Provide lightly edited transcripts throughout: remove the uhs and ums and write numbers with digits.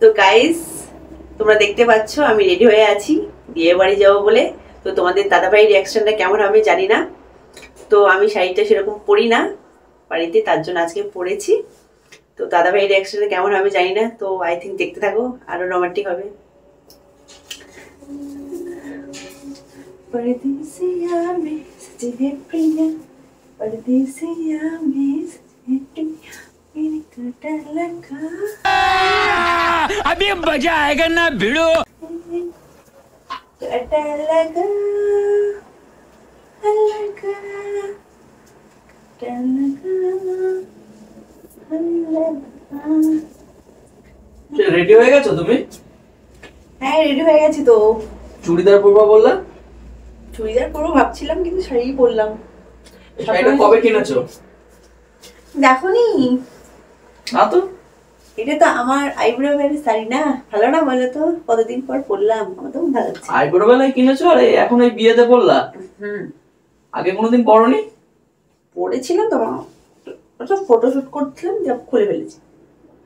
তো গাইস তোমরা দেখতে পাচ্ছ আমি রেডি হয়ে আছি বিয়ে বাড়ি যাবো বলে। তো তোমাদের দাদাভাইয়ের রিয়াকশনটা কেমন হবে জানি না। তো আমি শাড়িটা সেরকম পরি না বাড়িতে, তার জন্য আজকে পরেছি। তো দাদাভাইয়ের রিয়াকশনটা কেমন হবে জানি না। তো আই থিঙ্ক দেখতে থাকো, আরো রোমান্টিক হবে। परदेसिया में सजने प्रिया परदेसिया में सजने प्रिया मेरी काटा लगा अभी मजा आएगा ना भिड़ो काटा लगा लगा काटा लगा। रेडी হয়ে গেছো তুমি? হ্যাঁ রেডি হয়ে গেছি। তো চুড়িদার পরবা বললা? চুড়িদার পরবো ভাবছিলাম কিন্তু শাড়ি পরলাম। শাড়িটা কবে কিনেছো? দেখোনি না তো। এটা তো আমার আইব্রো বেলের শাড়ি না, ভালো না বলো তো? কতদিন পর পরলাম, আমার তো ভালো লাগছে। আইব্রো বেলায় কিনেছো আর এখন এই বিয়েতে পরলা? আগে কোনোদিন পরনি? পরেছিলাম তো, ওটা ফটোশুট করছিলাম যা খুলে ফেলেছি।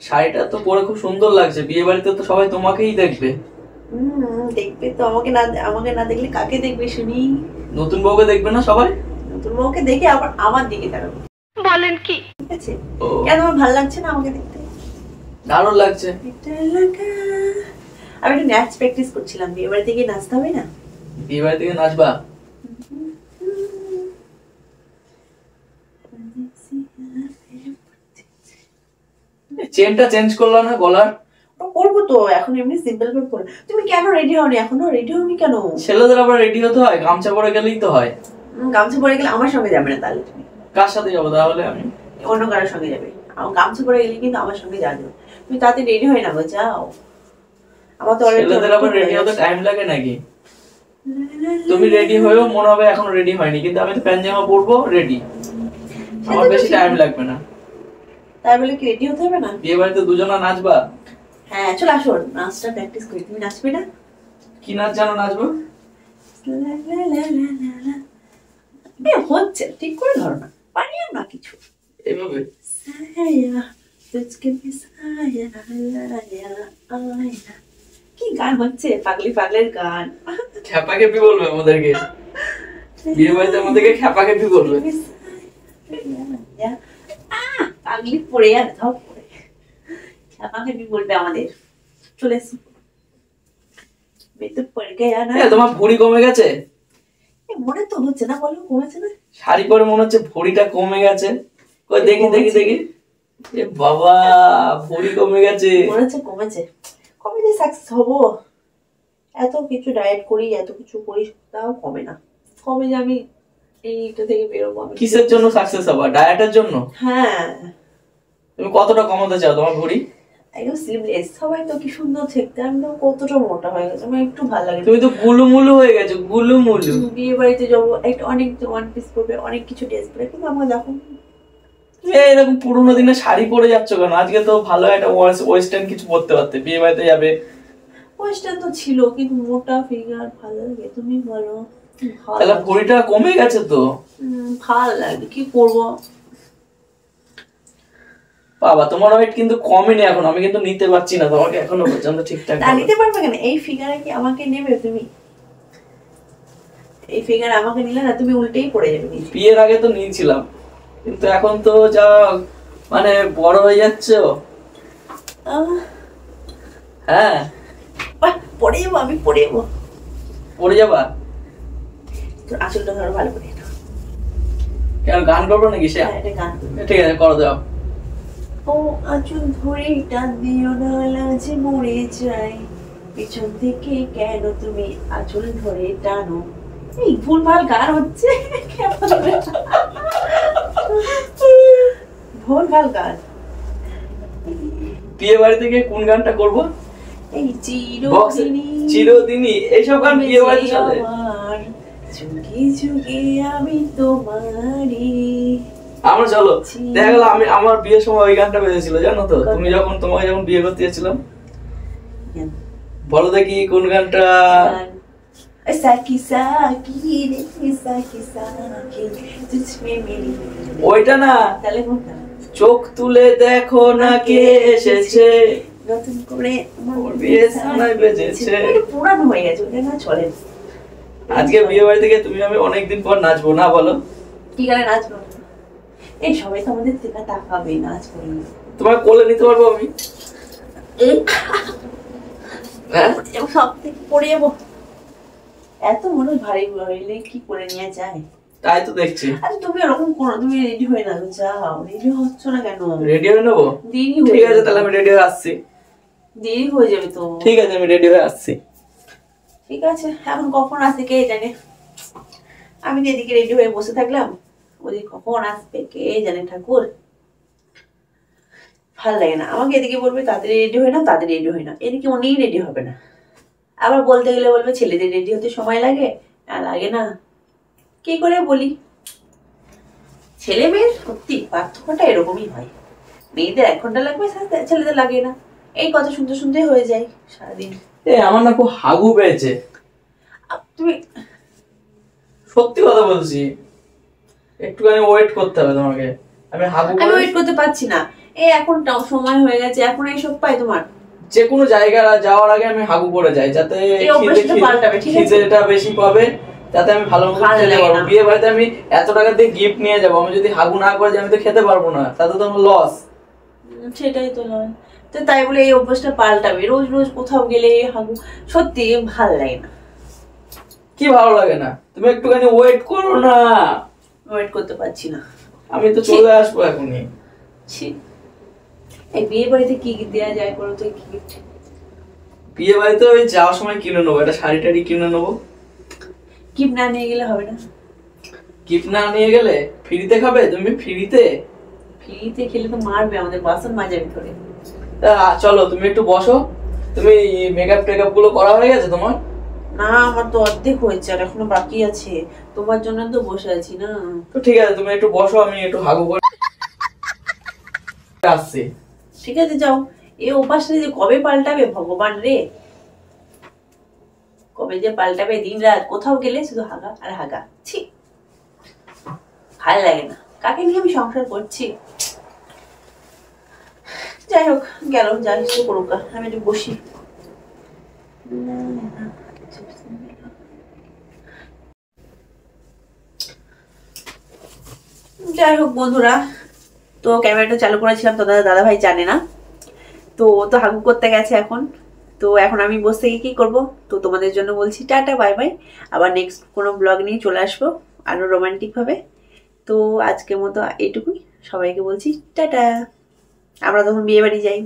শাড়িটা তো পরে খুব সুন্দর লাগছে, বিয়ে বাড়িতে তো সবাই তোমাকেই দেখবে। দেখবে তো, আমাকে না দেখলে কাকে দেখবে শুনি? নতুন বউকে দেখবে না সবাই? নতুন বউকে দেখে আবার আমার দিকে তাকাবে। বলেন কি? ঠিক আছে, কেন আমার ভালো লাগছে না আমাকে দেখতে? দারুণ লাগছে। আমি একটু নাচ প্র্যাকটিস করছিলাম, বিয়ে বাড়ি থেকে নাচতে হবে না? বিয়ে বাড়ি থেকে নাচবা? চেনটা চেঞ্জ করলা না গলার? করবো তো, এখন এমনি সিম্পল ভাবে পরে। তুমি কেন রেডি হওনি এখনো? রেডি হওনি কেন? ছেলেদের আবার রেডি হতে হয়, গামছা পরে গেলেই তো হয়। গামছা পরে গেলে আমার সঙ্গে যাবে না, তাহলে তুমি কার সাথে যাবো তাহলে? আমি অন্য কারোর সঙ্গে যাবে। আমার গামছা পরে গেলে কিন্তু আমার সঙ্গে যাবে। তুমি তাড়াতাড়ি রেডি হয়ে না গো, যাও। আমার তো অলরেডি ছেলেদের আবার রেডি হতে টাইম লাগে নাকি? তুমি রেডি হয়েও মনে হবে এখন রেডি হয়নি, কিন্তু আমি তো প্যান্ট-জামা পরবো রেডি, আমার বেশি টাইম লাগবে না। তাই বলে কি রেডি হতে হবে না? বিয়ে বাড়িতে দুজনা নাচবা? হ্যাঁ চল আসো, নাচটা প্র্যাকটিস করি। তুমি নাচবে না? কি নাচ জানো নাচবো? হচ্ছে ঠিক করে ধরো না, পারি না কিছু এইভাবে। কি গান হচ্ছে? পাগলি পাগলের গান। খ্যাপা খেপি বলবে আমাদেরকে, বিয়ে বাড়িতে আমাদেরকে খ্যাপা খেপি বলবে। পাগলি পড়ে আর ধপ পড়ে খ্যাপা খেপি বলবে আমাদের। চলে এসো। তোমার ভুঁড়ি কমে গেছে? মনে তো হচ্ছে না, বলো কমেছে না? শাড়ি পরে মনে হচ্ছে ভুঁড়িটা কমে গেছে। কই দেখি দেখি দেখি। এ বাবা, ভুঁড়ি কমে গেছে। মনে হচ্ছে কমেছে। কবে যে সাকসেস হবো? এত কিছু ডায়েট করি, এত কিছু করি, তাও কমে না। কবে যে আমি এইটা থেকে বেরোবো? কিসের জন্য সাকসেস হবা? ডায়েটের জন্য? হ্যাঁ। তুমি কতটা কমাতে চাও তোমার ভুঁড়ি? একদম স্লিমলেস। সবাই তো কি সুন্দর দেখতে, আমি তো কতটা মোটা হয়ে গেছে, আমার একটু ভালো লাগে। তুমি তো গুলুমুলু হয়ে গেছো, গুলুমুলু। বিয়ে বাড়িতে যাবো, একটা অনেক ওয়ান পিস পরবে, অনেক কিছু ড্রেস পরে, কিন্তু আমাকে দেখো এরকম পুরোনো দিনে শাড়ি পরে যাচ্ছ কেন? আজকে তো ভালো একটা ওয়েস্টার্ন কিছু পরতে পারতে, বিয়ে বাড়িতে যাবে। ওয়েস্টার্ন তো ছিল, কিন্তু মোটা ফিগার ভালো লাগে। তুমি বলো। তাহলে ভুঁড়িটা কমে গেছে তো। ভালো লাগে, কি করবো? বাবা তোমার ওয়েট কিন্তু কমেনি এখন, আমি কিন্তু নিতে পারছি না তোমাকে এখনো পর্যন্ত ঠিকঠাক। না নিতে পারবে কেন? এই ফিগারে কি আমাকে নেবে তুমি? এই ফিগার আমাকে নিলে না, তুমি উল্টেই পড়ে যাবে। বিয়ের আগে তো নিয়েছিলাম, কিন্তু এখন তো যা মানে বড় হয়ে যাচ্ছে। হ্যাঁ পড়ে যাবো, আমি পড়ে যাবো। পড়ে যাবা? তোর আঁচলটা ধরো ভালো করে। কেন গান করবো নাকি? সে গান ঠিক আছে, করো দাও। ও আঁচল ধরে টান দিও না, লাজে মরে যাই, পিছন থেকে কেন তুমি আঁচল ধরে টানো। এই ভুলভাল গান হচ্ছে, ভুলভাল গান। বিয়ে বাড়ি থেকে কোন গানটা করবো? এই চিরদিনই চিরদিনই, এইসব গান বিয়ে বাড়িতে চলে। যুগে যুগে আমি তোমারই। আমার চলো, দেখা গেল আমি আমার বিয়ের সময় ওই গানটা বেজেছিল জানো তো? তুমি যখন তোমাকে যখন বিয়ে করতে যাচ্ছিলাম। বলো দেখি কোন গানটা? সাকি সাকি রে সাকি সাকি তুঝমে মেরি। ওইটা না, তাহলে কোনটা? চোখ তুলে দেখো না কে এসেছে, নতুন করে ওর বিয়ে সানাই বেজেছে। পুরানো হয়ে গেছে, ওটা না চলে। আজকে বিয়ে বাড়ি থেকে তুমি আমি অনেকদিন পর নাচবো না বলো? কি করে নাচবো? এই সবাই তো আমাদের থেকে তাকাবে, নাচ করি। তোমার কোলে নিতে পারবো আমি? হ্যাঁ সব থেকে পড়ে যাবো। এত মনে ভারী হইলে কি করে নিয়ে যায়? তাই তো দেখছি। আরে তুমি এরকম করো, তুমি রেডি হয়ে না যাও। রেডি হচ্ছ না কেন? রেডি হয়ে নেবো? দেরি হয়ে ঠিক আছে যাবে। তাহলে আমি রেডি হয়ে আসছি। দেরি হয়ে যাবে তো। ঠিক আছে আমি রেডি হয়ে আসছি। ঠিক আছে, এখন কখন আসে কে জানে। আমি তো এদিকে রেডি হয়ে বসে থাকলাম, ওদিকে কখন আসবে কে জানে ঠাকুর। ভাল লাগে না, আমাকে এদিকে বলবে তাড়াতাড়ি রেডি হয় না, তাড়াতাড়ি রেডি হয় না। এদিকে উনিই রেডি হবে না। আবার বলতে গেলে বলবে ছেলেদের রেডি হতে সময় লাগে, না লাগে না। কি করে বলি? ছেলে মেয়ের সত্যি পার্থক্যটা এরকমই হয়। মেয়েদের 1 ঘন্টা লাগবে, ছেলেদের লাগে না। এই কথা শুনতে শুনতে হয়ে যায় সারাদিন। আমার না খুব হাগু পেয়েছে। তুমি সত্যি কথা বলছি, একটুখানি ওয়েট করতে হবে তোমাকে। আমি হাগু আমি ওয়েট করতে পারছি না। এখন সময় হয়ে গেছে, এখন এইসব পাই তোমার। যে কোনো জায়গায় যাওয়ার আগে আমি হাগু করে যাই, যাতে খিদেটা বেশি পাবে, যাতে আমি ভালো মতো খেতে পারবো। বিয়ে বাড়িতে আমি এত টাকা দিয়ে গিফট নিয়ে যাবো, আমি যদি হাগু না করে যাই আমি তো খেতে পারবো না, তাতে তো আমার লস। সেটাই তো নয় তো, তাই বলে এই অভ্যাসটা পাল্টাবে? রোজ রোজ কোথাও গেলে হাগু সত্যি ভালো লাগে না। কি ভালো লাগে না? তুমি একটুখানি ওয়েট করো না। ওয়েট করতে পারছি না। আমি তো চলে আসবো এখনই। এই বিয়ে বাড়িতে কি দেওয়া যায় বলো তো? গিফট বিয়ে বাড়িতে ওই যাওয়ার সময় কিনে নেবো, একটা শাড়ি টাড়ি কিনে নেবো। গিফট না নিয়ে গেলে হবে না? গিফট না নিয়ে গেলে ফ্রিতে খাবে তুমি? ফ্রিতে? ফ্রিতে খেলে তো মারবে, আমাদের বাসন মাজাবে ধরে। চলো তুমি একটু বসো। তুমি মেকআপ টেকআপ গুলো করা হয়ে গেছে তোমার? না, আমার তো অর্ধেক হয়েছে, আর এখনো বাকি আছে। তোমার জন্য তো বসে আছি না। তো ঠিক আছে তুমি একটু বসো, আমি একটু হাগু করে আসছি। ঠিক আছে যাও। এই অভ্যাসটা যে কবে পাল্টাবে ভগবান রে, কবে যে পাল্টাবে? দিন রাত কোথাও গেলে শুধু হাগা আর হাগা। ছি, ভালো লাগে না। কাকে নিয়ে আমি সংসার করছি? যাই হোক, গেল, যাই কিছু করুক, আমি একটু বসি। যাই হোক বন্ধুরা, তো ক্যামেরাটা চালু করেছিলাম, তো দাদা ভাই জানে না। তো ও তো হাগু করতে গেছে এখন। তো এখন আমি বসে থেকে কি করব? তো তোমাদের জন্য বলছি টাটা বাই বাই। আবার নেক্সট কোনো ব্লগ নিয়ে চলে আসবো আরো রোমান্টিক ভাবে। তো আজকের মতো এইটুকুই, সবাইকে বলছি টাটা। আমরা তখন বিয়ে বাড়ি যাই।